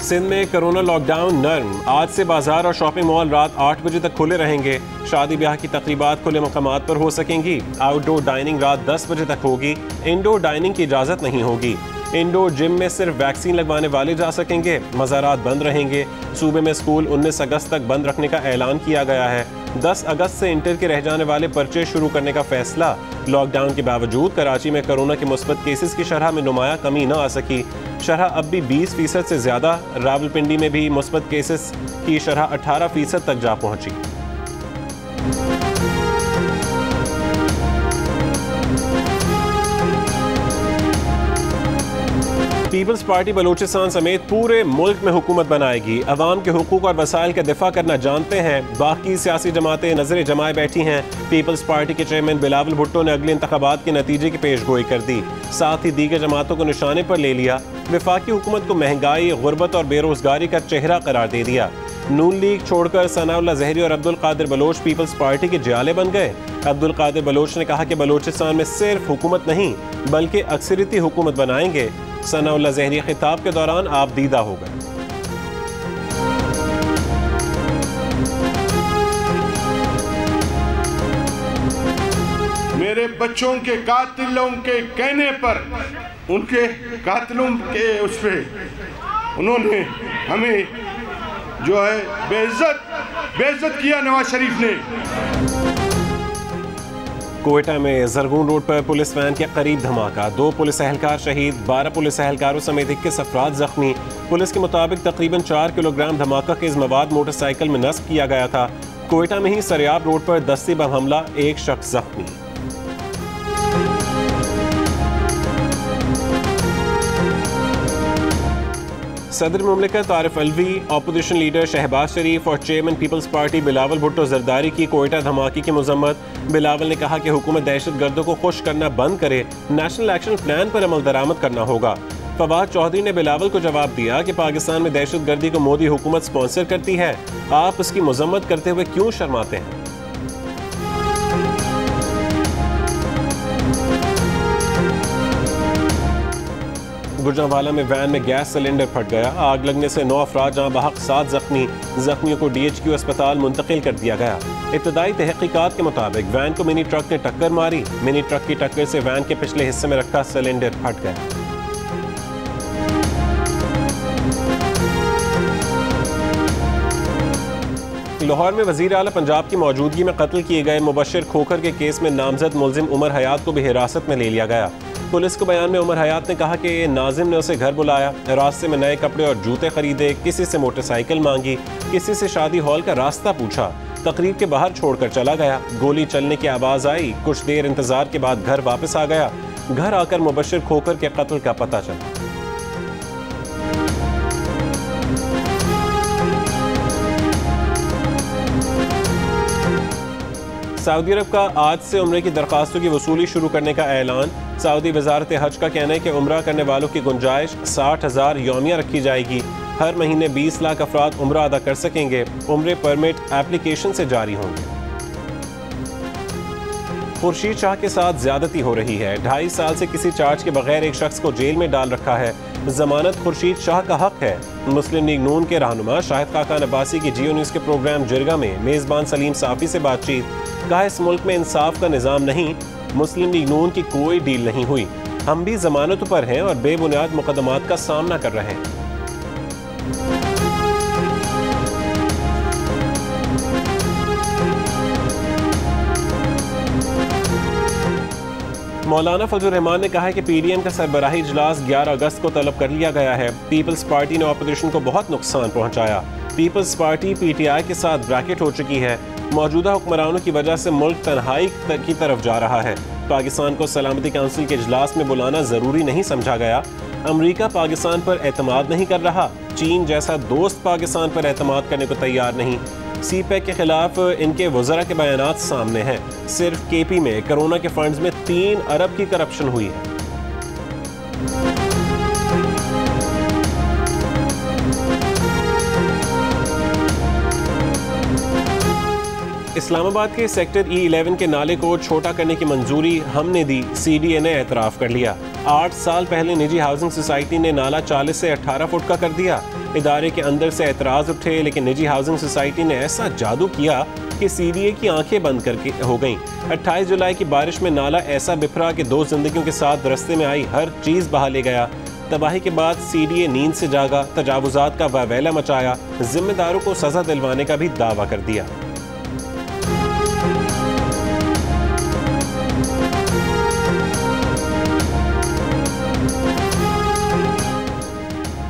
सिंध में corona lockdown नर्म। आज से बाजार और शॉपिंग मॉल रात 8 बजे तक खुले रहेंगे। शादी ब्याह की तकरीबात खुले मकामात पर हो सकेंगी। आउटडोर डाइनिंग रात 10 बजे तक होगी। इंडोर डाइनिंग की इजाज़त नहीं होगी। इंडोर जिम में सिर्फ वैक्सीन लगवाने वाले जा सकेंगे। मज़ारात बंद रहेंगे। सूबे में स्कूल 19 अगस्त तक बंद रखने का ऐलान किया गया है। 10 अगस्त से इंटर के रह जाने वाले पर्चे शुरू करने का फैसला। लॉकडाउन के बावजूद कराची में कोरोना के मुस्बत केसेस की शरह में नुमाया कमी न आ सकी। शरह अब भी 20% से ज़्यादा। रावलपिंडी में भी मुस्बत केसेस की शरह 18% तक जा पहुंची। पीपल्स पार्टी बलूचिस्तान समेत पूरे मुल्क में हुकूमत बनाएगी। अवाम के हुकूक और वसाइल का दिफा करना जानते हैं। बाकी सियासी जमातें नजरें जमाए बैठी हैं। पीपल्स पार्टी के चेयरमैन बिलावल भुट्टो ने अगले इंतखाबात के नतीजे की पेशगोई कर दी। साथ ही दीगर जमातों को निशाने पर ले लिया। वफाकी हुकूमत को महंगाई, गुर्बत और बेरोजगारी का चेहरा करार दे दिया। नून लीग छोड़कर सनाउल्लाह जहरी और अब्दुल कादिर बलोच पीपल्स पार्टी के जियाले बन गए। अब्दुल कादिर बलोच ने कहा कि बलूचिस्तान में सिर्फ हुकूमत नहीं बल्कि अक्सरियती हुकूमत बनाएंगे। सनाउल्लाह जहरी खिताब के दौरान आप दीदा हो गए। मेरे बच्चों के कातिलों के कहने पर, उनके कातिलों के उस पे उन्होंने हमें जो है बेइज्जत किया नवाज शरीफ ने। कोयटा में जरगून रोड पर पुलिस वैन के करीब धमाका। 2 पुलिस एहलकार शहीद, 12 पुलिस एहलकारों समेत 21 अफराद जख्मी। पुलिस के मुताबिक तकरीबन 4 किलोग्राम धमाका केज मवाद मोटरसाइकिल में नस्ब किया गया था। कोयटा में ही सरियाब रोड पर दस्ती बम हमला, 1 शख्स जख्मी। सदर मुमलिकत आरिफ अलवी, अपोजिशन लीडर शहबाज शरीफ और चेयरमैन पीपल्स पार्टी बिलावल भुट्टो जरदारी की कोयटा धमाके की मजम्मत। बिलावल ने कहा कि हुकूमत दहशत गर्दों को खुश करना बंद करे, नेशनल एक्शन प्लान पर अमल दरामद करना होगा। फवाद चौधरी ने बिलावल को जवाब दिया कि पाकिस्तान में दहशत गर्दी को मोदी हुकूमत स्पॉन्सर करती है, आप उसकी मजम्मत करते हुए क्यों शर्माते हैं। गुजरांवाला में वैन में गैस सिलेंडर फट गया। आग लगने से 9 अफराद जहां बहक 7 जख्मी। जख्मियों को DHQ अस्पताल मुंतकिल कर दिया गया। इब्तदाई तहकीकात के मुताबिक वैन को मिनी ट्रक ने टक्कर मारी। मिनी ट्रक की टक्कर से वैन के पिछले हिस्से में रखा सिलेंडर फट गया। लाहौर में वजीर आला पंजाब की मौजूदगी में कत्ल किए गए मुबशर खोखर के केस में नामजद मुलजिम उमर हयात को भी हिरासत में ले लिया गया। पुलिस के बयान में उमर हयात ने कहा कि नाजिम ने उसे घर बुलाया, रास्ते में नए कपड़े और जूते खरीदे, किसी से मोटरसाइकिल मांगी, किसी से शादी हॉल का रास्ता पूछा, तकरीब के बाहर छोड़कर चला गया। गोली चलने की आवाज़ आई, कुछ देर इंतजार के बाद घर वापस आ गया। घर आकर मुबशर खोखर के कत्ल का पता चला। सऊदी अरब का आज से उम्रे की दरखास्तों की वसूली शुरू करने का ऐलान। सऊदी वजारत हज का कहना है कि उम्रा करने वालों की गुंजाइश 60,000 यौमिया रखी जाएगी। हर महीने 20 लाख अफराद उम्रा अदा कर सकेंगे। उम्रे परमिट एप्लीकेशन से जारी होंगे। खुर्शीद शाह के साथ ज्यादती हो रही है। 2.5 साल से किसी चार्ज के बगैर एक शख्स को जेल में डाल रखा है। जमानत खुर्शीद शाह का हक है। मुस्लिम लीग नून के रहनुमा शाहिद खाकान अब्बासी की जियो न्यूज़ के प्रोग्राम जिरगा में मेज़बान सलीम साफ़ी से बातचीत। कहा इस मुल्क में इंसाफ का निज़ाम नहीं, मुस्लिम लीग नून की कोई डील नहीं हुई। हम भी जमानत पर हैं और बेबुनियाद मुकदमात का सामना कर रहे हैं। मौलाना फजल रहमान ने कहा है कि PDM का सरबराही इजलास 11 अगस्त को तलब कर लिया गया है। पीपल्स पार्टी ने ऑपोजिशन को बहुत नुकसान पहुंचाया। पीपल्स पार्टी PTI के साथ ब्रैकेट हो चुकी है। मौजूदा हुक्मरानों की वजह से मुल्क तन्हाई की तरफ जा रहा है। पाकिस्तान को सलामती काउंसिल के इजलास में बुलाना ज़रूरी नहीं समझा गया। अमरीका पाकिस्तान पर एतमाद नहीं कर रहा। चीन जैसा दोस्त पाकिस्तान पर एतमाद करने को तैयार नहीं। CPEC के खिलाफ इनके वज़रा के बयानात सामने हैं। सिर्फ KP में कोरोना के फंड्स में 3 अरब की करप्शन हुई है। इस्लामाबाद के सेक्टर E11 के नाले को छोटा करने की मंजूरी हमने दी, CDA ने एतराफ़ कर लिया। 8 साल पहले निजी हाउसिंग सोसाइटी ने नाला 40 से 18 फुट का कर दिया। इदारे के अंदर से एतराज़ उठे, लेकिन निजी हाउसिंग सोसाइटी ने ऐसा जादू किया कि CDA की आंखें बंद करके हो गईं। 28 जुलाई की बारिश में नाला ऐसा बिफरा कि 2 जिंदगियों के साथ रास्ते में आई हर चीज़ बहा ले गया। तबाही के बाद CDA नींद से जागा, तजावुजात का वावेला मचाया, जिम्मेदारों को सजा दिलवाने का भी दावा कर दिया।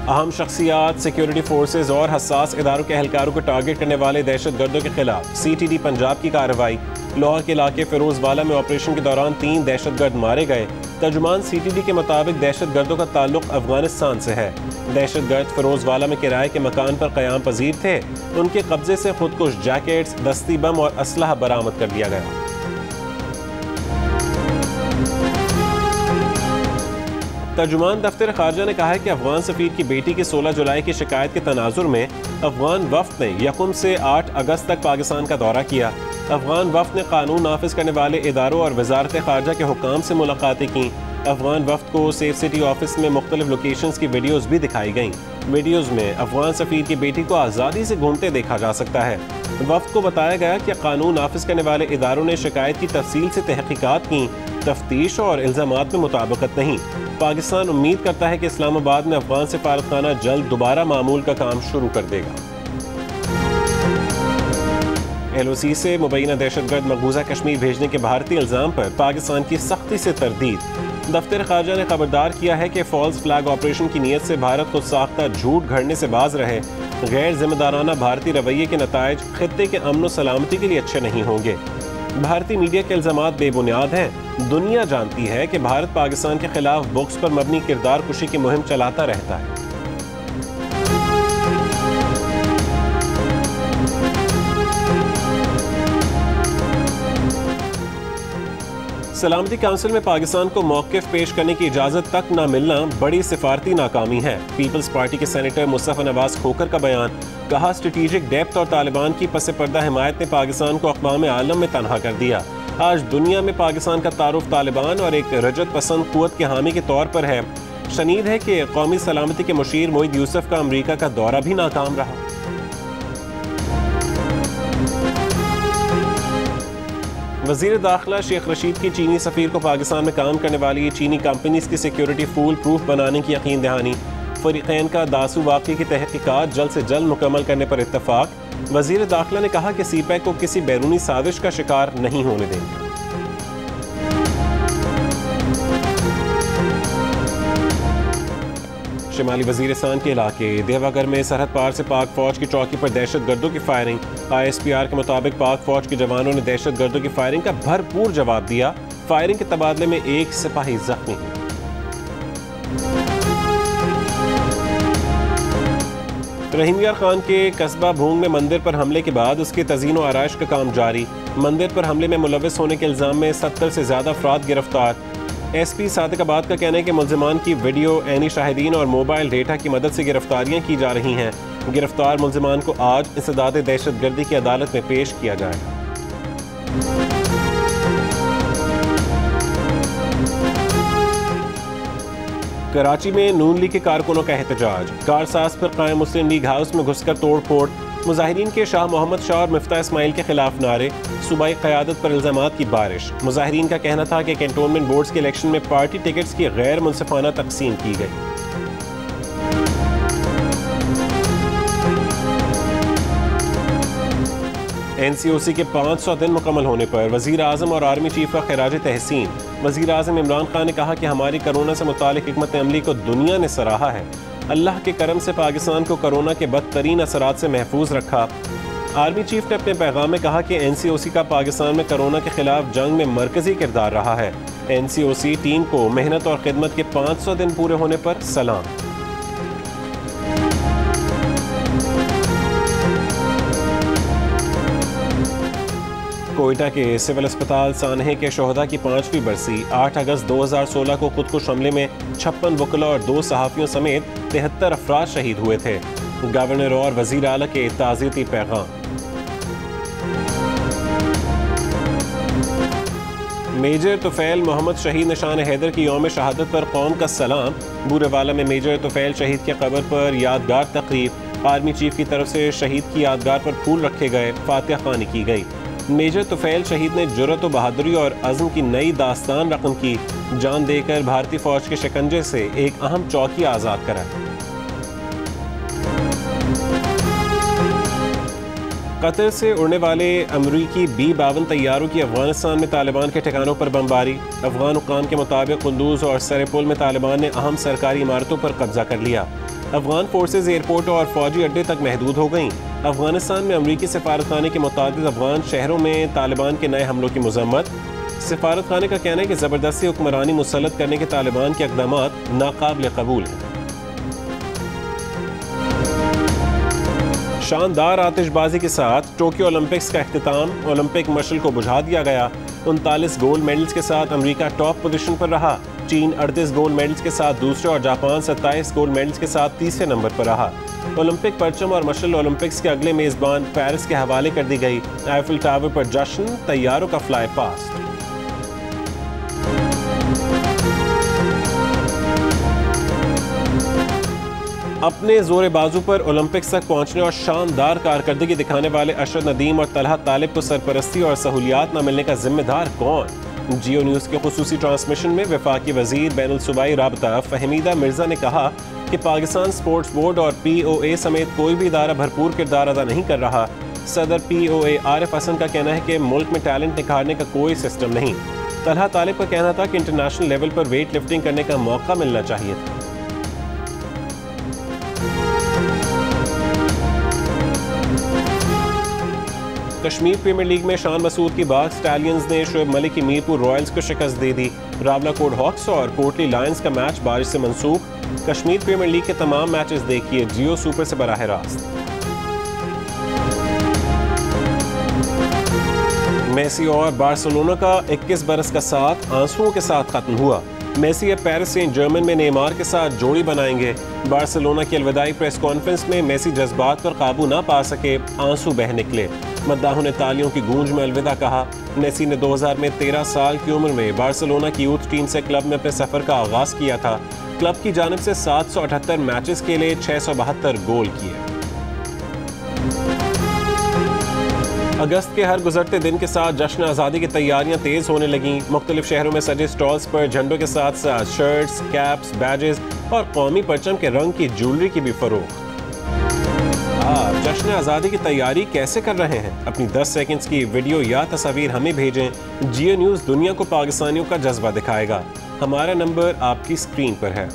अहम शख्सियात, सिक्योरिटी फोर्सेज और हसास इदारों के एहलकारों को टारगेट करने वाले दहशत गर्दों के खिलाफ CTD पंजाब की कार्रवाई। लाहौर के इलाके फिरोजवाला में ऑपरेशन के दौरान 3 दहशत गर्द मारे गए। तर्जुमान CTD के मुताबिक दहशत गर्दों का ताल्लुक अफगानिस्तान से है। दहशत गर्द फिरोजवाला में किराए के मकान पर क़याम पजीर थे। उनके कब्जे से खुदकुश जैकेट्स, दस्ती बम और असलहा बरामद कर लिया गया। तर्जुमान दफ्तर खारजा ने कहा है कि अफगान सफीर की बेटी की 16 जुलाई की शिकायत के तनाजुर में अफगान वफ्द ने यकुम से 8 अगस्त तक पाकिस्तान का दौरा किया। अफगान वफ्द ने कानून नाफिज करने वाले इदारों और वजारत खारजा के हुकाम से मुलाकातें की। अफगान वफ्द को सेफ सिटी ऑफिस में मुख्तलिफ लोकेशंस की वीडियोज़ भी दिखाई गईं। वीडियोज़ में अफगान सफीर की बेटी को आज़ादी से घूमते देखा जा सकता है। वफ्द को बताया गया कि कानून नाफिज करने वाले इदारों ने शिकायत की तफसील से तहकीकात की। तफ्तीश और इल्ज़ामात में मुताबिकत नहीं। पाकिस्तान उम्मीद करता है कि इस्लामाबाद में अफगान सफारतखाना जल्द दोबारा मामूल का काम शुरू कर देगा। LOC से मुबैना दहशतगर्द मकबूजा कश्मीर भेजने के भारतीय इल्ज़ाम पर पाकिस्तान की सख्ती से तरदीद। दफ्तर खारजा ने खबरदार किया है कि फॉल्स फ्लैग ऑपरेशन की नीयत से भारत को साख्ता झूठ घड़ने से बाज रहे। गैर जिम्मेदाराना भारतीय रवैये के नताइज खित्ते के अमन व सलामती के लिए अच्छे नहीं होंगे। भारतीय मीडिया के इल्ज़ामात बेबुनियाद हैं। दुनिया जानती है कि भारत पाकिस्तान के खिलाफ बुक्स पर मबनी किरदार कुशी की मुहिम चलाता रहता है। सलामती काउंसिल में पाकिस्तान को मौक़िफ़ पेश करने की इजाज़त तक न मिलना बड़ी सिफारती नाकामी है। पीपल्स पार्टी के सेनेटर मुस्तफ़ा नवाज खोकर का बयान। कहा, स्ट्रेटेजिक डेप्थ और तालिबान की पस पर्दा हिमायत ने पाकिस्तान को अक़वाम आलम में तनहा कर दिया। आज दुनिया में पाकिस्तान का तारुफ तालिबान और एक रजत पसंद क़ुव्वत के हामी के तौर पर है। शनीद है कि कौमी सलामती के मुशीर मोईद यूसुफ का अमरीका का दौरा भी नाकाम रहा। वज़ीर दाखिला शेख रशीद की चीनी सफ़ीर को पाकिस्तान में काम करने वाली चीनी कंपनीज की सिक्योरिटी फूल प्रूफ बनाने की यकीन दहानी। फ़रीक़ैन का दासू वाक़े की तहक़ीक़ात जल्द से जल्द मुकम्मल करने पर इत्तफ़ाक़। वज़ीर दाखिला ने कहा कि CPEC को किसी बैरूनी साजिश का शिकार नहीं होने देंगे। शिमाली वज़ीरिस्तान के इलाके देवागर में सरहद पार से पाक फौज की चौकी पर दहशत गर्दों की फायरिंग। ISPR के मुताबिक पाक फौज के जवानों ने दहशत गर्दों की फायरिंग का भरपूर जवाब दिया। फायरिंग के तबादले में एक सिपाही जख्मी हुआ। रहीमयार खान के कस्बा भूंग में मंदिर पर हमले के बाद उसके तज़ीन व आराइश का काम जारी। मंदिर पर हमले में मुलव्वस होने के इल्ज़ाम में 70 से ज़्यादा अफराद गिरफ्तार। SP सादिकाबाद का कहना है कि मुल्ज़िमान की वीडियो, ऐनी शाहिदीन और मोबाइल डेटा की मदद से गिरफ्तारियाँ की जा रही हैं। गिरफ्तार मुल्ज़िमान को आज इंसदाद दहशत गर्दी की अदालत में पेश किया जाएगा। कराची में नून लीग के कारकुनों का एहतजाज। कारसाज पर कायम मुस्लिम लीग हाउस में घुसकर तोड़ फोड़। मुजाहिरीन के शाह मोहम्मद शाह और मिफ्ता इस्माइल के खिलाफ नारे। सूबाई क़यादत पर इल्ज़ामात की बारिश। मुजाहिरीन का कहना था कि कैंटोनमेंट बोर्ड्स के इलेक्शन में पार्टी टिकट्स की गैर मुनसिफाना तकसीम की गई। NCOC के 500 दिन मुकम्मल होने पर वज़ीर आज़म और आर्मी चीफ का खिराज तहसीन। वज़ीर आज़म इमरान खान ने कहा कि हमारी कोरोना से मुतालिक हिकमत अमली को दुनिया ने सराहा है। अल्लाह के करम से पाकिस्तान को कोरोना के बदतरीन असरात से महफूज रखा। आर्मी चीफ ने अपने पैगाम में कहा कि NCOC का पाकिस्तान में कोरोना के खिलाफ जंग में मरकजी किरदार रहा है। NCOC टीम को मेहनत और खिदमत के 500 दिन पूरे होने पर सलाम। कोयटा के सिविल अस्पताल सानहे के शोहदा की 5वीं बरसी। 8 अगस्त 2016 को खुदकुश हमले में 56 वकला और 2 सहाफ़ियों समेत 73 अफराद शहीद हुए थे। गवर्नर और वज़ीर आला के ताज़ियती पैगाम। मेजर तुफैल मोहम्मद शहीद निशान हैदर की यौम शहादत पर कौम का सलाम। बूरेवाला में मेजर तुफैल शहीद की कब्र पर यादगार तकरीब। आर्मी चीफ की तरफ से शहीद की यादगार पर फूल रखे गए, फातिहा ख़्वानी की गई। मेजर तुफैल शहीद ने जुर्रत व बहादुरी और अज़्म की नई दास्तान रकम की। जान देकर भारतीय फ़ौज के शिकंजे से एक अहम चौकी आज़ाद कराई। कतर से उड़ने वाले अमरीकी B-52 तैयारों की अफगानिस्तान में तालिबान के ठिकानों पर बमबारी। अफगान हुक्काम के मुताबिक कुंदूज और सरेपुल में तालिबान ने अहम सरकारी इमारतों पर कब्जा कर लिया। अफगान फोर्सेज एयरपोर्ट और फौजी अड्डे तक महदूद हो गईं। अफगानिस्तान में अमरीकी सफारतखाने के मुताबिक अफगान शहरों में तालिबान के नए हमलों की मजम्मत। सफारतखाने का कहना है कि ज़बरदस्ती हुक्मरानी मुसल्लत करने के तालिबान के इक़दामात नाकाबिल कबूल हैं। शानदार आतिशबाजी के साथ टोक्यो ओलंपिक्स का अख्तिताम। ओलंपिक मशल को बुझा दिया गया। 39 गोल्ड मेडल्स के साथ अमेरिका टॉप पोजीशन पर रहा। चीन 38 गोल्ड मेडल्स के साथ दूसरे और जापान 27 गोल्ड मेडल्स के साथ तीसरे नंबर पर रहा। ओलंपिक परचम और मशल ओलंपिक्स के अगले मेज़बान पेरिस के हवाले कर दी गई। आईफिल टावर पर जश्न, तैयारों का फ्लाई पास्ट। अपने जोर बाजू पर ओलंपिक्स तक पहुंचने और शानदार कारकर्दगी दिखाने वाले अशरफ नदीम और तलहा तालिब को सरपरस्ती और सहूलियात न मिलने का जिम्मेदार कौन? जियो न्यूज़ के खुसूसी ट्रांसमिशन में वफाकी वजीर बैनुल सूबाई राबता फहमीदा मिर्जा ने कहा कि पाकिस्तान स्पोर्ट्स बोर्ड और POA समेत कोई भी इदारा भरपूर किरदार अदा नहीं कर रहा। सदर POA आरिफ हसन का कहना है कि मुल्क में टैलेंट निखारने का कोई सिस्टम नहीं। तलहा तालिब का कहना था कि इंटरनेशनल लेवल पर वेट लिफ्टिंग करने का मौका मिलना चाहिए था। कश्मीर प्रीमियर लीग में शान मसूद की बाग स्टैलियंस ने शोएब मलिक की मीरपुर रॉयल्स को शिकस्त दे दी। रावलाकोट हॉक्स और कोटली लायंस का मैच बारिश से मंसूख। कश्मीर प्रीमियर लीग के तमाम मैचेस देखिए जियो सुपर से बराह रास्त। मेसी और बार्सिलोना का 21 बरस का साथ आंसुओं के साथ खत्म हुआ। मेसी अब पेरिस सेंट जर्मन में नेमार के साथ जोड़ी बनाएंगे। बार्सिलोना की अलविदाई प्रेस कॉन्फ्रेंस में मेसी जज्बात पर काबू ना पा सके, आंसू बह निकले। मद्दाहों ने तालियों की गूंज में अलविदा कहा। मेसी ने 2000 में 13 साल की उम्र में बार्सिलोना की यूथ टीम से क्लब में अपने सफर का आगाज किया था। क्लब की जानिब से 778 मैचेस के लिए 672 गोल किए। अगस्त के हर गुजरते दिन के साथ जश्न आज़ादी की तैयारियां तेज होने लगीं। मुख्तलिफ शहरों में सजे स्टॉल्स पर झंडों के साथ साथ शर्ट्स, कैप्स, बैजेस और कौमी परचम के रंग की ज्वेलरी की भी फरोख्त। आप जश्न आज़ादी की तैयारी कैसे कर रहे हैं? अपनी 10 सेकंड्स की वीडियो या तस्वीर हमें भेजें। जियो न्यूज़ दुनिया को पाकिस्तानियों का जज्बा दिखाएगा। हमारा नंबर आपकी स्क्रीन पर है।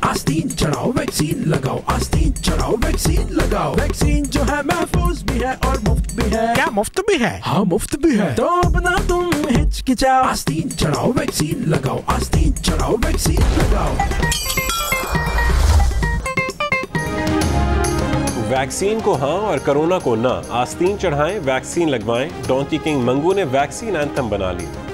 आस्तीन चढ़ाओ वैक्सीन लगाओ, आस्तीन चढ़ाओ वैक्सीन लगाओ। वैक्सीन जो है महफूज भी है और मुफ्त भी है। क्या मुफ्त भी है? हाँ मुफ्त भी है। तो अपना तुम हिचकिचाओ, आस्तीन चढ़ाओ वैक्सीन लगाओ, आस्तीन चढ़ाओ वैक्सीन लगाओ। वैक्सीन को हाँ और कोरोना को ना। आस्तीन चढ़ाएं, वैक्सीन लगवाएं। डोंकी किंग मंगू ने वैक्सीन एंथम बना लिया।